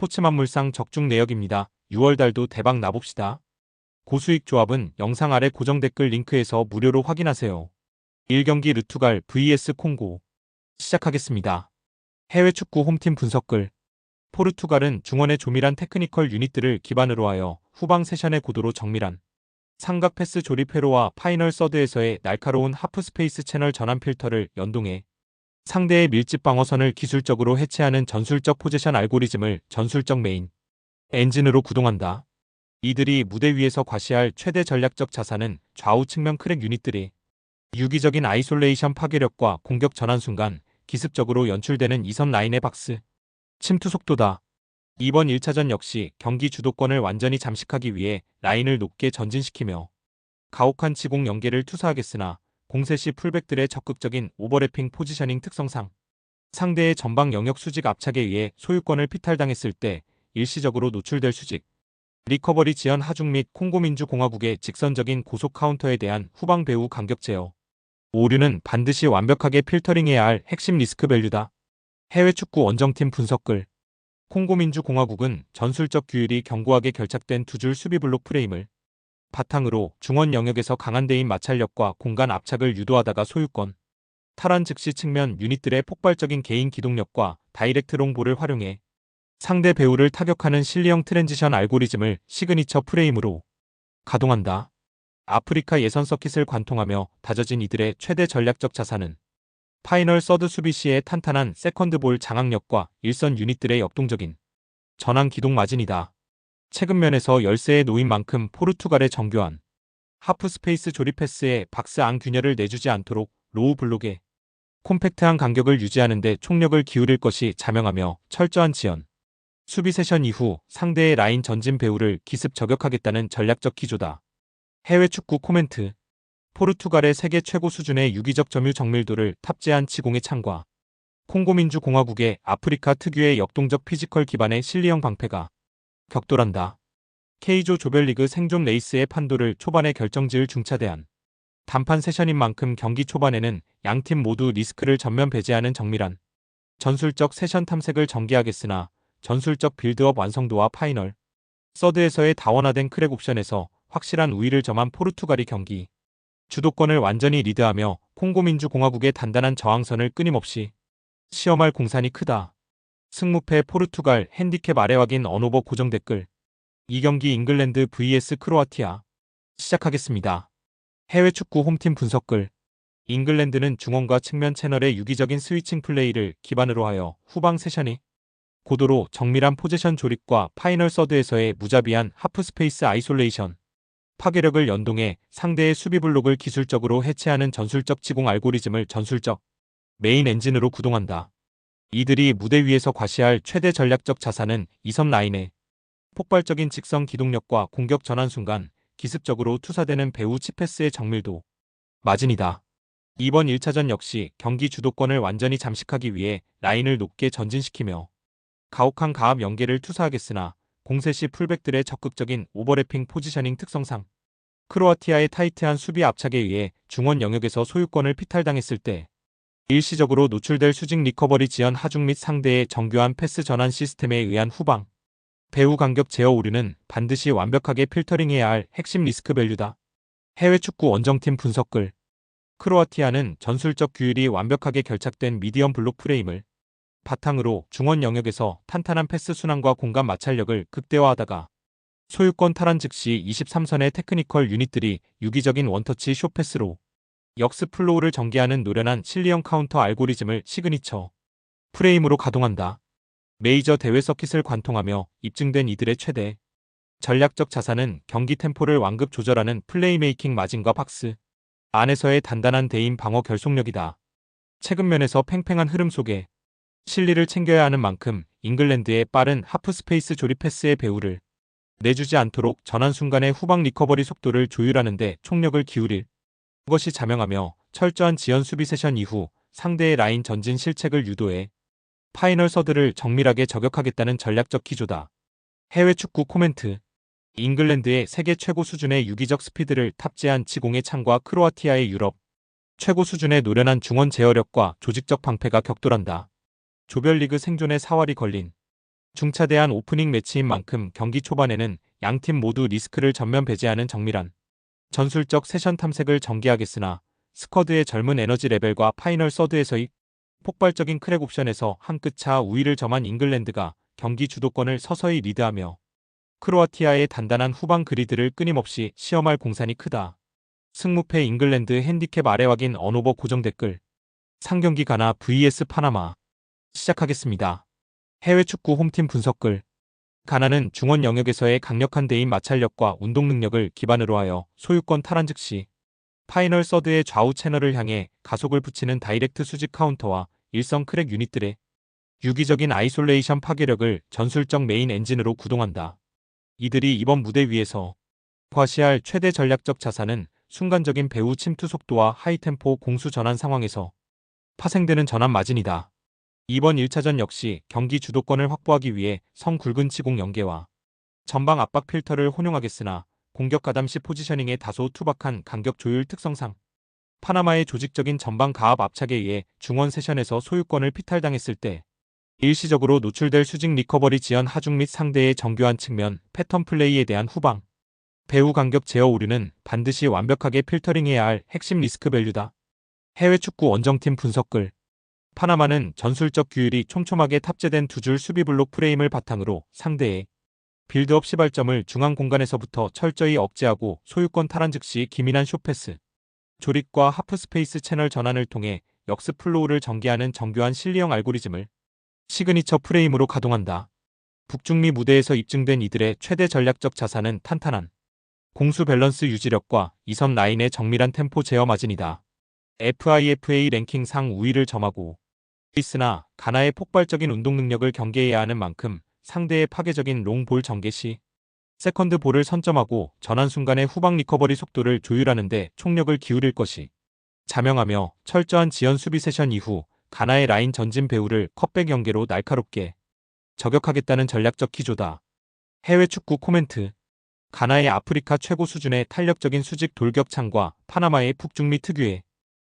스포츠만물상 적중 내역입니다. 6월달도 대박 나봅시다. 고수익 조합은 영상 아래 고정 댓글 링크에서 무료로 확인하세요. 1경기 르투갈 vs 콩고 시작하겠습니다. 해외 축구 홈팀 분석글. 포르투갈은 중원의 조밀한 테크니컬 유닛들을 기반으로 하여 후방 세션의 고도로 정밀한 삼각 패스 조립 회로와 파이널 서드에서의 날카로운 하프 스페이스 채널 전환 필터를 연동해 상대의 밀집 방어선을 기술적으로 해체하는 전술적 포지션 알고리즘을 전술적 메인 엔진으로 구동한다. 이들이 무대 위에서 과시할 최대 전략적 자산은 좌우 측면 크랙 유닛들이 유기적인 아이솔레이션 파괴력과 공격 전환 순간 기습적으로 연출되는 2선 라인의 박스 침투 속도다. 이번 1차전 역시 경기 주도권을 완전히 잠식하기 위해 라인을 높게 전진시키며 가혹한 지공 연계를 투사하겠으나 공세 시 풀백들의 적극적인 오버래핑 포지셔닝 특성상 상대의 전방 영역 수직 압착에 의해 소유권을 피탈당했을 때 일시적으로 노출될 수직, 리커버리 지연 하중 및 콩고민주공화국의 직선적인 고속 카운터에 대한 후방 배후 간격 제어. 오류는 반드시 완벽하게 필터링해야 할 핵심 리스크 밸류다. 해외 축구 원정팀 분석글. 콩고민주공화국은 전술적 규율이 견고하게 결착된 두 줄 수비 블록 프레임을 바탕으로 중원 영역에서 강한 대인 마찰력과 공간 압착을 유도하다가 소유권 탈환 즉시 측면 유닛들의 폭발적인 개인 기동력과 다이렉트 롱볼을 활용해 상대 배우를 타격하는 실리형 트랜지션 알고리즘을 시그니처 프레임으로 가동한다. 아프리카 예선 서킷을 관통하며 다져진 이들의 최대 전략적 자산은 파이널 서드 수비 시의 탄탄한 세컨드볼 장악력과 일선 유닛들의 역동적인 전환 기동 마진이다. 최근면에서 열세에 놓인 만큼 포르투갈의 정교한 하프 스페이스 조립 패스에 박스 안 균열을 내주지 않도록 로우 블록에 콤팩트한 간격을 유지하는 데 총력을 기울일 것이 자명하며 철저한 지연, 수비 세션 이후 상대의 라인 전진 배우를 기습 저격하겠다는 전략적 기조다. 해외 축구 코멘트. 포르투갈의 세계 최고 수준의 유기적 점유 정밀도를 탑재한 치공의 창과 콩고민주공화국의 아프리카 특유의 역동적 피지컬 기반의 실리형 방패가 격돌한다. K조 조별리그 생존 레이스의 판도를 초반에 결정지을 중차대한 단판 세션인 만큼 경기 초반에는 양팀 모두 리스크를 전면 배제하는 정밀한 전술적 세션 탐색을 전개하겠으나 전술적 빌드업 완성도와 파이널 서드에서의 다원화된 크랙 옵션에서 확실한 우위를 점한 포르투갈이 경기 주도권을 완전히 리드하며 콩고민주공화국의 단단한 저항선을 끊임없이 시험할 공산이 크다. 승무패 포르투갈 핸디캡 아래 확인 언오버 고정 댓글. 2경기 잉글랜드 vs 크로아티아 시작하겠습니다. 해외 축구 홈팀 분석글. 잉글랜드는 중원과 측면 채널의 유기적인 스위칭 플레이를 기반으로 하여 후방 세션이 고도로 정밀한 포지션 조립과 파이널 서드에서의 무자비한 하프 스페이스 아이솔레이션 파괴력을 연동해 상대의 수비 블록을 기술적으로 해체하는 전술적 지공 알고리즘을 전술적 메인 엔진으로 구동한다. 이들이 무대 위에서 과시할 최대 전략적 자산은 2선 라인의 폭발적인 직선 기동력과 공격 전환 순간 기습적으로 투사되는 배우 치패스의 정밀도 마진이다. 이번 1차전 역시 경기 주도권을 완전히 잠식하기 위해 라인을 높게 전진시키며 가혹한 가압 연계를 투사하겠으나 공세 시 풀백들의 적극적인 오버래핑 포지셔닝 특성상 크로아티아의 타이트한 수비 압착에 의해 중원 영역에서 소유권을 피탈당했을 때 일시적으로 노출될 수직 리커버리 지연 하중 및 상대의 정교한 패스 전환 시스템에 의한 후방 배후 간격 제어 오류는 반드시 완벽하게 필터링해야 할 핵심 리스크 밸류다. 해외 축구 원정팀 분석글. 크로아티아는 전술적 규율이 완벽하게 결착된 미디엄 블록 프레임을 바탕으로 중원 영역에서 탄탄한 패스 순환과 공간 마찰력을 극대화하다가 소유권 탈환 즉시 23선의 테크니컬 유닛들이 유기적인 원터치 숏패스로 역습 플로우를 전개하는 노련한 실리형 카운터 알고리즘을 시그니처 프레임으로 가동한다. 메이저 대회 서킷을 관통하며 입증된 이들의 최대 전략적 자산은 경기 템포를 완급 조절하는 플레이메이킹 마진과 박스 안에서의 단단한 대인 방어 결속력이다. 최근면에서 팽팽한 흐름 속에 실리를 챙겨야 하는 만큼 잉글랜드의 빠른 하프 스페이스 조립 패스의 배우를 내주지 않도록 전환 순간의 후방 리커버리 속도를 조율하는 데 총력을 기울일 것이 자명하며 철저한 지연 수비 세션 이후 상대의 라인 전진 실책을 유도해 파이널 서드를 정밀하게 저격하겠다는 전략적 기조다. 해외 축구 코멘트. 잉글랜드의 세계 최고 수준의 유기적 스피드를 탑재한 치공의 창과 크로아티아의 유럽 최고 수준의 노련한 중원 제어력과 조직적 방패가 격돌한다. 조별리그 생존의 사활이 걸린 중차대한 오프닝 매치인 만큼 경기 초반에는 양팀 모두 리스크를 전면 배제하는 정밀한 전술적 세션 탐색을 전개하겠으나 스쿼드의 젊은 에너지 레벨과 파이널 서드에서의 폭발적인 크랙 옵션에서 한 끗 차 우위를 점한 잉글랜드가 경기 주도권을 서서히 리드하며 크로아티아의 단단한 후방 그리드를 끊임없이 시험할 공산이 크다. 승무패 잉글랜드 핸디캡 아래 확인 언오버 고정 댓글. 상경기 가나 vs 파나마. 시작하겠습니다. 해외 축구 홈팀 분석글. 가나는 중원 영역에서의 강력한 대인 마찰력과 운동 능력을 기반으로 하여 소유권 탈환 즉시 파이널 서드의 좌우 채널을 향해 가속을 붙이는 다이렉트 수직 카운터와 일성 크랙 유닛들의 유기적인 아이솔레이션 파괴력을 전술적 메인 엔진으로 구동한다. 이들이 이번 무대 위에서 과시할 최대 전략적 자산은 순간적인 배후 침투 속도와 하이템포 공수 전환 상황에서 파생되는 전환 마진이다. 이번 1차전 역시 경기 주도권을 확보하기 위해 성 굵은 치공 연계와 전방 압박 필터를 혼용하겠으나 공격 가담 시 포지셔닝에 다소 투박한 간격 조율 특성상 파나마의 조직적인 전방 가압 압착에 의해 중원 세션에서 소유권을 피탈당했을 때 일시적으로 노출될 수직 리커버리 지연 하중 및 상대의 정교한 측면 패턴 플레이에 대한 후방 배후 간격 제어 오류는 반드시 완벽하게 필터링해야 할 핵심 리스크 밸류다. 해외 축구 원정팀 분석글. 파나마는 전술적 규율이 촘촘하게 탑재된 두 줄 수비 블록 프레임을 바탕으로 상대의 빌드업 시발점을 중앙 공간에서부터 철저히 억제하고 소유권 탈환 즉시 기민한 숏패스, 조립과 하프 스페이스 채널 전환을 통해 역습 플로우를 전개하는 정교한 실리형 알고리즘을 시그니처 프레임으로 가동한다. 북중미 무대에서 입증된 이들의 최대 전략적 자산은 탄탄한 공수 밸런스 유지력과 이선 라인의 정밀한 템포 제어 마진이다. FIFA 랭킹 상 우위를 점하고 있으나 가나의 폭발적인 운동 능력을 경계해야 하는 만큼 상대의 파괴적인 롱볼 전개 시 세컨드 볼을 선점하고 전환 순간의 후방 리커버리 속도를 조율하는 데 총력을 기울일 것이 자명하며 철저한 지연 수비 세션 이후 가나의 라인 전진 배후를 컷백 연계로 날카롭게 저격하겠다는 전략적 기조다. 해외 축구 코멘트. 가나의 아프리카 최고 수준의 탄력적인 수직 돌격창과 파나마의 북중미 특유의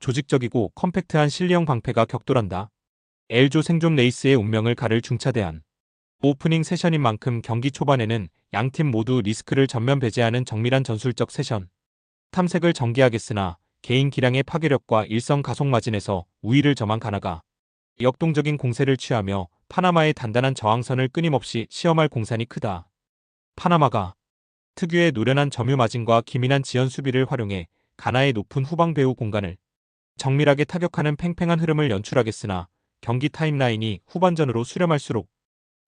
조직적이고 컴팩트한 실리형 방패가 격돌한다. 엘조 생존 레이스의 운명을 가를 중차대한 오프닝 세션인 만큼 경기 초반에는 양팀 모두 리스크를 전면 배제하는 정밀한 전술적 세션 탐색을 전개하겠으나 개인 기량의 파괴력과 일성 가속 마진에서 우위를 점한 가나가 역동적인 공세를 취하며 파나마의 단단한 저항선을 끊임없이 시험할 공산이 크다. 파나마가 특유의 노련한 점유 마진과 기민한 지연 수비를 활용해 가나의 높은 후방 배후 공간을 정밀하게 타격하는 팽팽한 흐름을 연출하겠으나 경기 타임라인이 후반전으로 수렴할수록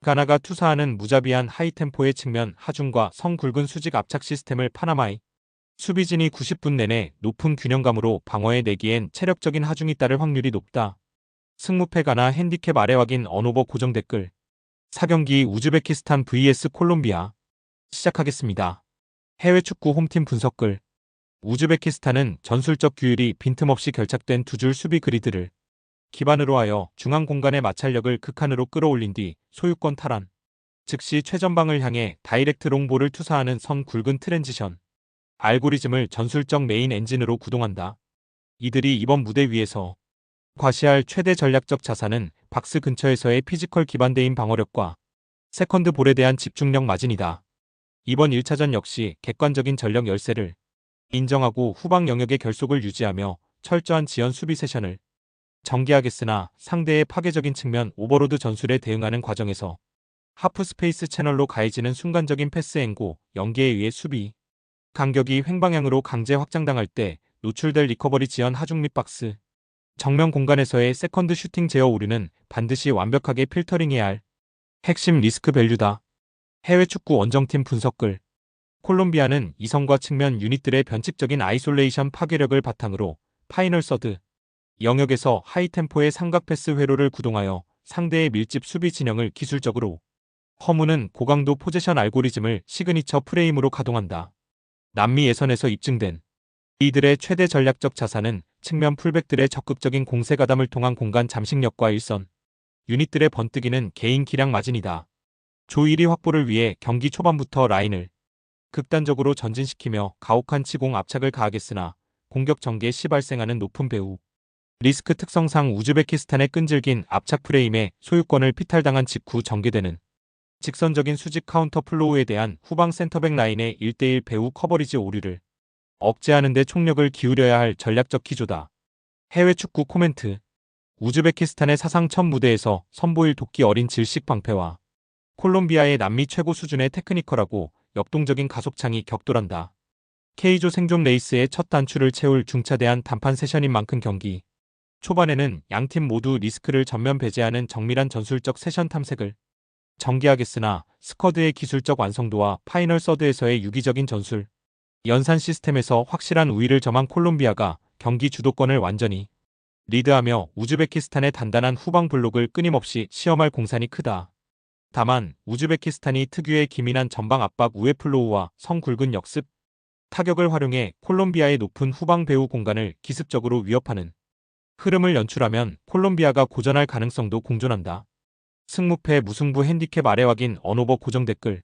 가나가 투사하는 무자비한 하이템포의 측면 하중과 성 굵은 수직 압착 시스템을 파나마의 수비진이 90분 내내 높은 균형감으로 방어해 내기엔 체력적인 하중이 따를 확률이 높다. 승무패 가나 핸디캡 아래 확인 언오버 고정 댓글. 4경기 우즈베키스탄 vs 콜롬비아. 시작하겠습니다. 해외 축구 홈팀 분석글. 우즈베키스탄은 전술적 규율이 빈틈없이 결착된 두 줄 수비 그리드를 기반으로 하여 중앙 공간의 마찰력을 극한으로 끌어올린 뒤 소유권 탈환, 즉시 최전방을 향해 다이렉트 롱볼을 투사하는 선 굵은 트랜지션 알고리즘을 전술적 메인 엔진으로 구동한다. 이들이 이번 무대 위에서 과시할 최대 전략적 자산은 박스 근처에서의 피지컬 기반대인 방어력과 세컨드 볼에 대한 집중력 마진이다. 이번 1차전 역시 객관적인 전력 열세를 인정하고 후방 영역의 결속을 유지하며 철저한 지연 수비 세션을 전개하겠으나 상대의 파괴적인 측면 오버로드 전술에 대응하는 과정에서 하프 스페이스 채널로 가해지는 순간적인 패스 앵고 연계에 의해 수비 간격이 횡방향으로 강제 확장당할 때 노출될 리커버리 지연 하중 및 박스 정면 공간에서의 세컨드 슈팅 제어 오류는 반드시 완벽하게 필터링해야 할 핵심 리스크 밸류다. 해외 축구 원정팀 분석글. 콜롬비아는 이성과 측면 유닛들의 변칙적인 아이솔레이션 파괴력을 바탕으로 파이널 서드 영역에서 하이템포의 삼각 패스 회로를 구동하여 상대의 밀집 수비 진영을 기술적으로 허무는 고강도 포제션 알고리즘을 시그니처 프레임으로 가동한다. 남미 예선에서 입증된 이들의 최대 전략적 자산은 측면 풀백들의 적극적인 공세 가담을 통한 공간 잠식력과 일선 유닛들의 번뜩이는 개인 기량 마진이다. 조 1위 확보를 위해 경기 초반부터 라인을 극단적으로 전진시키며 가혹한 치공 압착을 가하겠으나 공격 전개 시 발생하는 높은 배후 리스크 특성상 우즈베키스탄의 끈질긴 압착 프레임에 소유권을 피탈당한 직후 전개되는 직선적인 수직 카운터 플로우에 대한 후방 센터백 라인의 1대1 배후 커버리지 오류를 억제하는 데 총력을 기울여야 할 전략적 기조다. 해외 축구 코멘트. 우즈베키스탄의 사상 첫 무대에서 선보일 도끼 어린 질식 방패와 콜롬비아의 남미 최고 수준의 테크니컬하고 역동적인 가속창이 격돌한다. K조 생존 레이스의 첫 단추를 채울 중차대한 단판 세션인 만큼 경기 초반에는 양팀 모두 리스크를 전면 배제하는 정밀한 전술적 세션 탐색을 전개하겠으나 스쿼드의 기술적 완성도와 파이널 서드에서의 유기적인 전술, 연산 시스템에서 확실한 우위를 점한 콜롬비아가 경기 주도권을 완전히 리드하며 우즈베키스탄의 단단한 후방 블록을 끊임없이 시험할 공산이 크다. 다만 우즈베키스탄이 특유의 기민한 전방 압박 우회 플로우와 성 굵은 역습 타격을 활용해 콜롬비아의 높은 후방 배후 공간을 기습적으로 위협하는 흐름을 연출하면 콜롬비아가 고전할 가능성도 공존한다. 승무패 무승부 핸디캡 아래 확인 언오버 고정 댓글